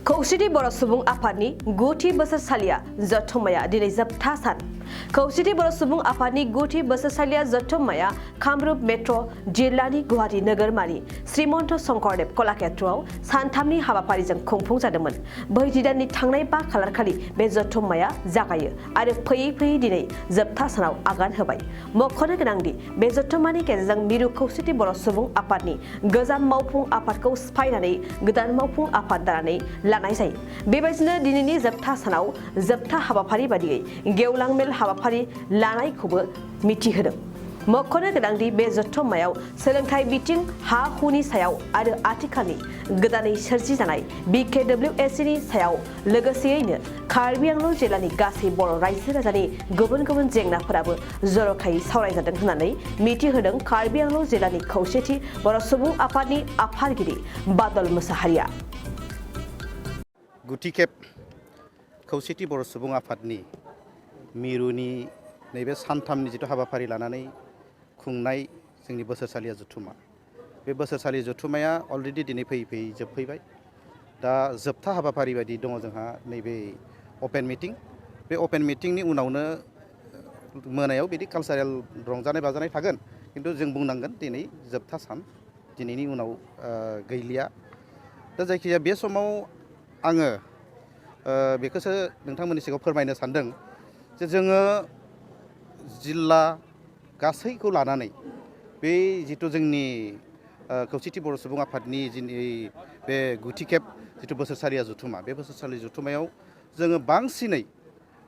खौसेथि बर' सुबुं आफादनि 9थि बोसोरसालिया जथुम्माया दिनै जोबथा सान। खौसेथि बर' सुबुं आफादनि 9थि बोसोरसालिया जथुम्माया कामरुप मेट्र' जिल्लानि गुवाहाटी नोगोरमानि श्रीमन्त शंकरदेव कलाक्षेत्रआव सानथामनि हाबाफारिजों खुंफुंजादोंमोन। बै दाननि थांनाय 5 खालारखालि बे जथुम्माया जागायो आरो फैयै फैयै दिनै जोबथा सानाव आगान होबाय। मख'नो गोनांदि बे जथुम्मानि गेजेरजों मिरु खौसेथि बर' सुबुं आफादनि गोजाम मावफुं आफादखौ सिफायनानै गोदान मावफुं आफाद दानानै लानाय जायो। बेबायदिनो दिनैनि जोबथा सानाव जोबथा हाबाफारि बादियै गेवलां मेल हाबाफारि लानायखौबो मिथिहोदों। मख'नो गोनांदि बे जथुम्मायाव सोलोंथाइ बिथिं, हा-हुनि सायाव आरो आथिखालनि गोदानै सोरजिजानाय BKWSनि सायाव लोगोसेयैनो कार्बि आंलं जिल्लानि गासै बर' रायजो राजानि गुबुन गुबुन जेंनाफोराबो जर'खायै सावरायजादों होननानै मिथिहोदों कार्बि आंलं जिल्लानि खौसेथि बर' सुबुं आफादनि आफादगिरि बादल मोसाहारिया। 9थि खेब खौसेथि बर' सुबुं आफादनि मिरुनि नैबे सानथामनि जिथु हाबाफारि लानानै खुंनाय जोंनि बोसोरसालिया जथुम्मा, बे बोसोरसालि जथुम्माया अलरेडि दिनै फैयै फैयै जोबफैबाय। दा जोबथा हाबाफारि बायदि दङ जोंहा नैबे अपेन मिटिं। बे अपेन मिटिंनि उनावनो मोनायाव बिदि कालचारेल रंजानाय बाजानाय थागोन, खिन्थु जों बुंनांगोन दिनै जोबथा सान, दिनैनि उनाव गैलिया। दा जायखिजाया बे समाव आङो बेखौसो नोंथांमोननि सिगाङाव फोरमायनो सानदों जे जोङो जिल्ला गासैखौ लानानै बे जिथु जोंनि खौसेथि बर' सुबुं आफादनि बे 9थि खेब जिथु बोसोरसालिया जथुम्मा, बे बोसोरसालि जथुम्मायाव जोङो बांसिनै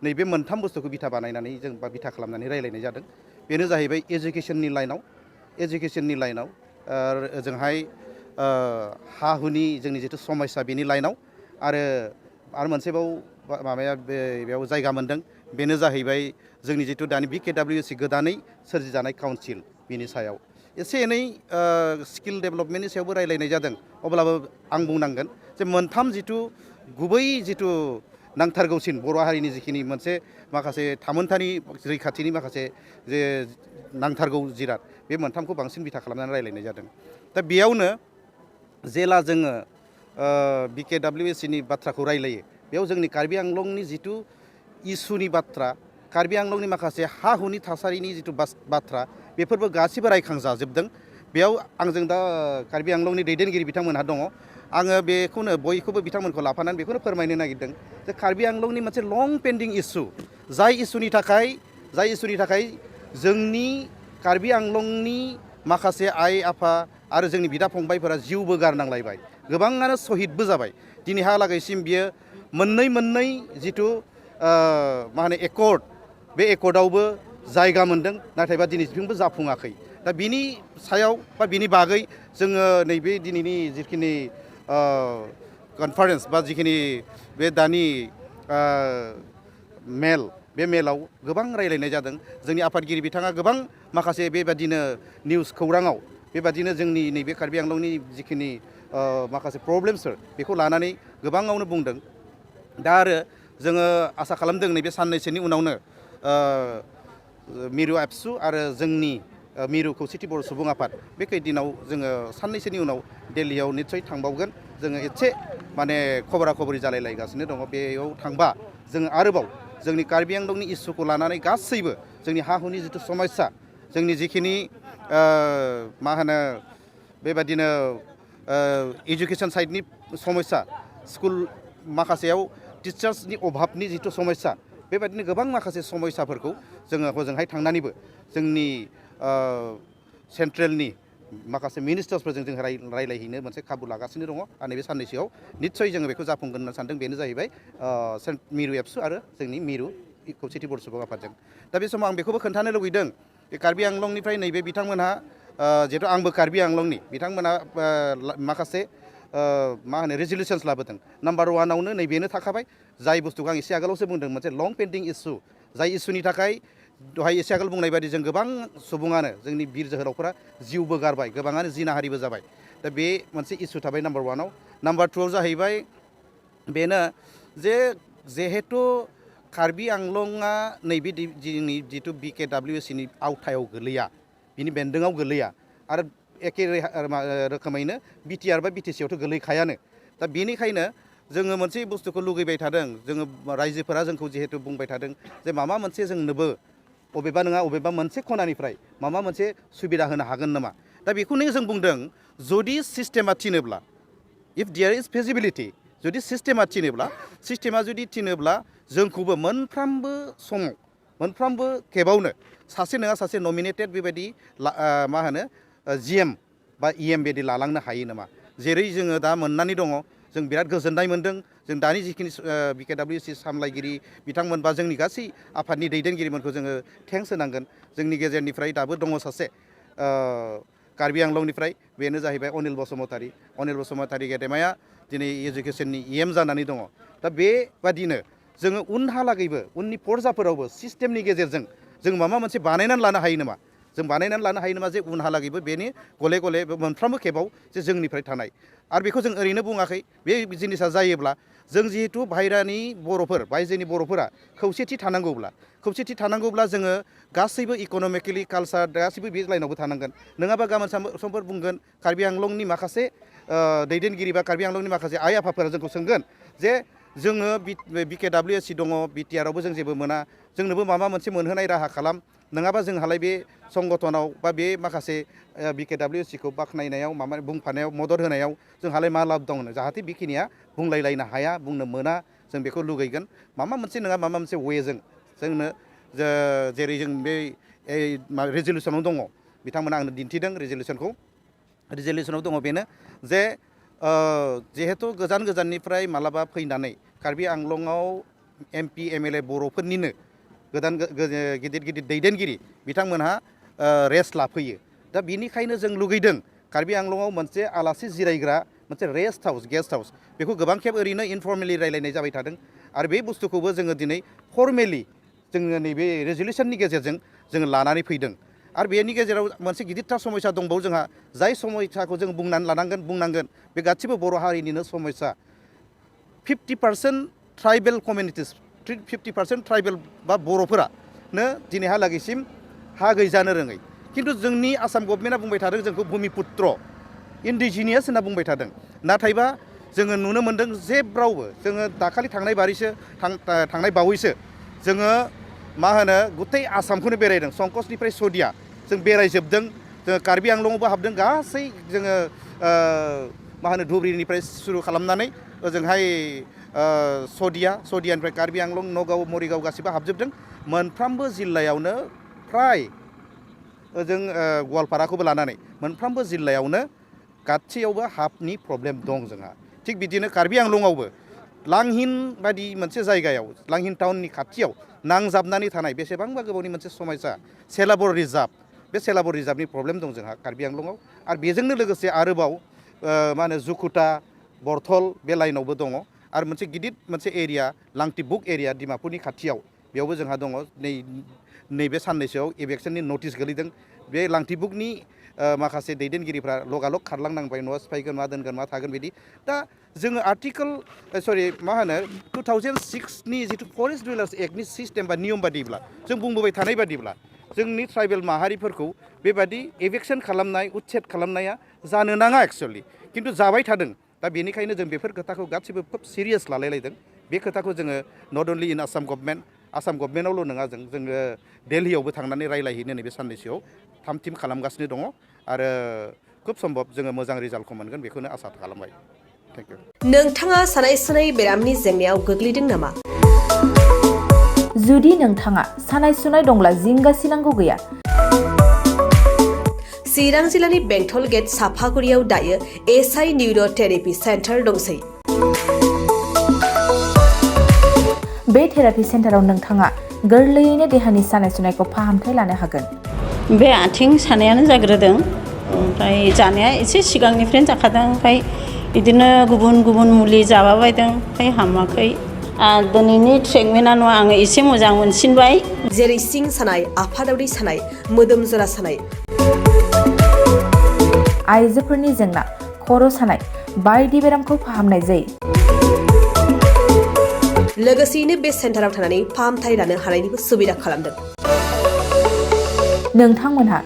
नैबे मोनथाम बुस्थुखौ बिथा बानायनानै जों बा बिथा खालामनानै रायज्लायनाय जादों। बेनो जाहैबाय एजुकेसननि लाइनाव ओजोंहाय हा-हुनि जोंनि जिथु समस्या बेनि लाइनाव आरो मोनसेबाव माबाया बेयाव जायगा मोनदों, बेनो जाहैबाय जोंनि जिथु दानि BKWSि गोदानै सोरजिजानाय काउन्सिल बिनि सायाव एसे एनै स्किल डेभेलपमेन्टनि सायावबो रायज्लायनाय जादों। अब्लाबो आं बुंनांगोन जे मोनथाम जिथु गुबै जिथु नांथारगौसिन बर' हारिनि जिखिनि मोनसे माखासे थामोनथानि रैखाथिनि माखासे जे नांथारगौ जिराद, बे मोनथामखौ बांसिन बिथा खालामनानै रायज्लायनाय जादों। दा बेयावनो जेला जोङो BKWSनि बाथ्राखौ रायलायो, बेयाव जोंनि कार्बि आंलंनि जिथु इसुनि बाथ्रा, कार्बि आंलंनि माखासे हा-हुनि थासारिनि जिथु बाथ्रा, बेफोरबो गासिबो रायखांजाजोबदों। बेयाव आंजों दा कार्बि आंलंनि दैदेनगिरि बिथांमोनहा दङ। आङो बेखौनो बयखौबो बिथांमोनखौ लाफानानै बेखौनो फोरमायनो नागिरदों जे कार्बि आंलंनि मोनसे लं पेन्डिं इस्यु, जाय इस्युनि थाखाय जोंनि कार्बि आंलंनि माखासे आइ-आफा आरो जोंनि बिदा-फंबायफोरा जिउबो गारनांलायबाय, गोबाङानो सहिदबो जाबाय। दिनैहालागैसिम बियो मोननै जिथु एकर्ड, बे एकर्डआवबो जायगा मोनदों, नाथायबा दिनैसिमबो जाफुङाखै। दा बिनि सायाव बा बिनि बागै जोङो नैबे दिनैनि जिखिनि कनफारेन्स बा जिखिनि बे दानि मेल, बे मेलाव गोबां रायज्लायनाय जादों। जोंनि आफादगिरि बिथाङा गोबां माखासे बेबादिनो निउस खौराङाव बेबादिनो जोंनि नैबे कार्बि आंलंनि जिखिनि माखासे प्रब्लेमसफोर, बेखौ लानानै गोबाङावनो बुंदों। दा आरो जोङो आसा खालामदों नैबे साननैसोनि उनावनो मिरु एबसु आरो जोंनि मिरु खौसेथि बर' सुबुं आफाद, बे खैदिनाव जोङो साननैसोनि उनाव दिल्लीयाव निस्सय थांबावगोन। जोङो एसे खबरा खबरि जालायलायगासिनो दङ। बेयाव थांबा जोङो आरोबाव जोंनि कार्बि आंलंनि इस्युखौ लानानै गासैबो जोंनि हा-हुनि जिथु समस्या, जोंनि जिखिनि बेबादिनो एजुकेसन साइडनि समस्या, स्कुल माखासेयाव टिचार्सनि अभाबनि जिथु समस्या, बेबादिनो गोबां माखासे समस्याफोरखौ जोङो हजोंहाय थांनानैबो जोंनि सेन्ट्रेलनि माखासे मिनिस्टार्सफोरजों जों रायलायहैनो मोनसे खाबु लागासिनो दङ। आरो नैबे साननैसोआव निस्सय जोङो बेखौ जाफुंगोन होनना सानदों। बेनो जाहैबाय मिरु एबसु आरो जोंनि मिरु खौसेथि बर' सुबुं आफादजों। दा बे समाव आं बेखौबो खोन्थानो लुबैदों जे कार्बि आंलंनिफ्राय नैबे बिथांमोनहा, जिहेथु आंबो कार्बि आंलंनि, बिथांमोनहा माखासे रेजलिउसन्स लाबोदों। नाम्बार 1आवनो नैबेनो थाखाबाय, जाय बुस्थुखौ आं एसे आगोलावसो बुंदों, मोनसे लं पेन्डिं इस्यु, जाय इस्युनि थाखाय दहाय एसे आगोल बुंनाय बायदि जों गोबां सुबुङानो, जोंनि बिर जोहोलावफोरा जिउबो गारबाय, गोबाङानो जिनाहारिबो जाबाय। दा बे मोनसे इस्यु थाबाय नाम्बार 1आव। नाम्बार 2आव जाहैबाय बेनो जे जिहेथु कार्बि आंलंआ नैबे जोंनि जिथु BKWSनि आवथायाव गोलैया, बिनि बेन्दोङाव गोलैया, आरो एखे रोखोमैनो BTR बा BTCआवथ' गोलैखायानो। दा बेनिखायनो जोङो मोनसे बुस्थुखौ लुगैबाय थादों जोङो रायजोफोरा जोंखौ जिहेतु बुंबाय थादों जे माबा मोनसे जोंनोबो अबेबा नङा अबेबा मोनसे खनानिफ्राय माबा मोनसे सुबिदा होनो हागोन नामा दा बेखौनो जों बुंदों जुदि सिस्टेमा थिनोब्ला इफ देयर इज फिजिबिलिटि जुदि सिस्टेमा थिनोब्ला जोंखौबो मोनफ्रोमबो समाव मोनफ्रोमबो खेबावनो सासे नङा सासे नमिनेटेड बेबायदि मा होनो GM बा EM बायदि लालांनो हायो नामा जेरै जोङो दा मोननानै दङ जों बिराद गोजोननाय मोनदों जों दानि जिखिनि BKWC सामलायगिरि बिथांमोन बा जोंनि गासै आफादनि दैदेनगिरिफोरखौ जोङो थेंक्स होनांगोन जोंनि गेजेरनिफ्राय दाबो दङ सासे कार्बि आंलंनिफ्राय बेनो जाहैबाय अनिल बसुमतारी गेदेमाया दिनै एजुकेशननि EM जानानै दङ दा बेबादिनो जोङो उनहालागैबो उननि पर्जाफोरावबो सिस्टेमनि गेजेरजों जों माबा मोनसे बानायनानै लानो हायो नामा जे उनहालागैबो बेनि गले गले मोनफ्रोमबो खेबाव जे जोंनिफ्राय थानाय आरो बेखौ जों ओरैनो बुङाखै बे जिनिसा जायोब्ला जों जिहेतु बाहेरानि बर'फोर बायजोनि बर'फोरा खौसेथि थानांगौब्ला जोङो गासैबो इक'नमिकेलि कालचार गासैबो बे लाइनावबो थानांगोन नङाबा गाबोन समफोर बुंगोन कार्बि आंलंनि माखासे दैदेनगिरि बा कार्बि आंलंनि माखासे आइ आफाफोरा जोंखौ सोंगोन जे जोङो BKWC दङ BTRआवबो जों जेबो मोना जोंनोबो माबा मोनसे मोनहोनाय राहा खालाम नङाबा जोंहालाय बे संगठनाव बा बे माखासे BKWCखौ बाख्नायनायाव माबा बुंफानायाव मदद होनायाव जोंहालाय मा लाब दं जाहाथे बेखिनिया बुंलायलायनो हाया बुंनो मोना जों बेखौ लुगैगोन माबा मोनसे नङा माबा मोनसे वेजों जोंनो जेरै जों बे रेजलिउसनाव दङ बिथांमोना आंनो दिन्थिदों रेजलिउसनाव दङ बेनो जे जिहेतु गोजाननिफ्राय मालाबा फैनानै कार्बि आंलंआव MP MLA बर'फोरनिनो गिदिर दैदेनगिरि बिथांमोनहा रेस्ट लाफैयो दा बिनिखायनो जों लुगैदों कार्बि आंलंआव मोनसे आलासि जिरायग्रा मोनसे गेस्ट हाउस बेखौ गोबां खेब ओरैनो इनफर्मेलि रायलायनाय जाबाय थादों आरो बे बुस्थुखौबो जोङो दिनै फर्मेलि जोङो नैबे रेजलिउसननि गेजेरजों जोङो लानानै फैदों आरो बेनि गेजेराव मोनसे गिदिरथार समस्या दंबावो जोंहा जाय समस्याखौ जों बुंनांगोन बे गासिबो बर' हारिनिनो समस्या 50% ट्राइबेल कमिउनिटिस 50% ट्राइबेल बा बर'फोरानो दिनैहालागैसिम हा गैजानो रोङै खिन्थु जोंनि आसाम गभर्नमेन्टआ बुंबाय थादों जोंखौ भुमिपुत्र इन्डिजिनियास होनना बुंबाय थादों नाथायबा जोङो नुनो मोन्दों जेब्रावबो जोङो दाखालि थांनाय बावैसो जोङो मा होनो गुथै आसामखौनो बेरायदों संकसनिफ्राय सदिया जों बेरायजोबदों जोङो कार्बि आंलंआवबो हाबदों गासै जोङो मा होनो धुबुरीनिफ्राय सुरु खालामनानै ओजोंहाय सदियानिफ्राय कार्बि आंलं नगाव मरिगाव गासिबो हाबजोबदों मोनफ्रोमबो जिल्लायावनो फ्राय ओजों गवालपाराखौबो लानानै मोनफ्रोमबो जिल्लायावनो गासैयावबो हाफनि प्रब्लेम दं जोंहा थिग बिदिनो कार्बि आंलंआवबो लांहिन बायदि मोनसे जायगायाव लांहिन टाउननि खाथियाव नांजाबनानै थानाय बेसेबांबा गोबावनि मोनसे समस्या सेलाबर रिजार्भनि प्रब्लेम दं जोंहा कार्बि आंलंआव आरो बेजोंनो लोगोसे आरोबाव मा होनो जुकुटा बरथल बे लाइनावबो दङ आरो मोनसे गिदिर मोनसे एरिया लांटिबुक एरिया डिमापुरनि खाथियाव बेयावबो जोंहा दङ नैबे साननैसोआव इभेक्सननि नटिस गोलैदों बे लांटिबुकनि माखासे दैदेनगिरिफ्रा लगालग खारलांनांबाय न'आ सिफायगोन मा दोनगोन मा थागोन बिदि दा जोङो मा होनो 2006नि जिथु फरेस्ट डुवेलार्स एक्टनि सिस्टेम बा नियम बादिब्ला जों बुंबोबाय थानाय बादिब्ला जोंनि ट्राइबेल माहारिफोरखौ बेबादि एभेक्सन खालामनाय उच्छेद खालामनाया जानो नाङा एक्सुवेलि खिन्थु जाबाय थादों दा बेनिखायनो जों बेफोर खोथाखौ गासिबो खोब सिरियास लालायलायदों बे खोथाखौ जोङो नट अनलि इन आसाम गभर्नमेन्टआवल' नङा जोङो दिल्लीयावबो थांनानै रायलायहैनो नैबे साननैसोआव थाम-थिम खालामगासिनो दङ आरो खोब सम्भब जोङो मोजां रिजाल्टखौ मोनगोन बेखौनो आसा खालामबाय थेंक इउ नोंथाङा सानाय सुनाय बेरामनि जेंनायाव गोग्लैदों नामा जुदि नोंथाङा सानाय सुनाय दंब्ला जिंगासिनांगौ गैया चिरां जिल्लानि बेंटल गेट साफागुरियाव दायो SI निउर'थेरापि सेन्टार दंसै बे थेरापि सेन्टाराव नोंथाङा गोरलैयैनो देहानि सानाय सुनायखौ फाहामथाय लानो हागोन बे आथिं सानायानो जाग्रोदों ओमफ्राय जानाया एसे सिगांनिफ्रायनो जाखादों ओमफ्राय बिदिनो गुबुन मुलि जाबाबायदों ओमफ्राय हामाखै दिनैनि ट्रिटमेन्टआ आङो एसे मोजां मोनसिनबाय जेरै सिं सानाय आफादावरि सानाय मोदोम जरा सानाय आइजोफोरनि जेंना खर' सानाय बायदि बेरामखौ फाहामनाय जायो लोगोसेयैनो बे सेन्टाराव थानानै फाहामथाय लानो हानायनिबो सुबिदा खालामदों नोंथांमोनहा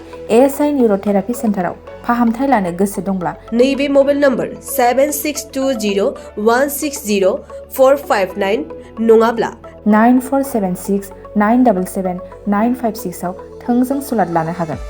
SI निउर'थेरापि सेन्टाराव फाहामथाय लानो गोसो दंब्ला नैबे मबाइल नम्बर 7620160459 नङाब्ला 9476 977 956 आव थोंजों सुलाद लानो हागोन।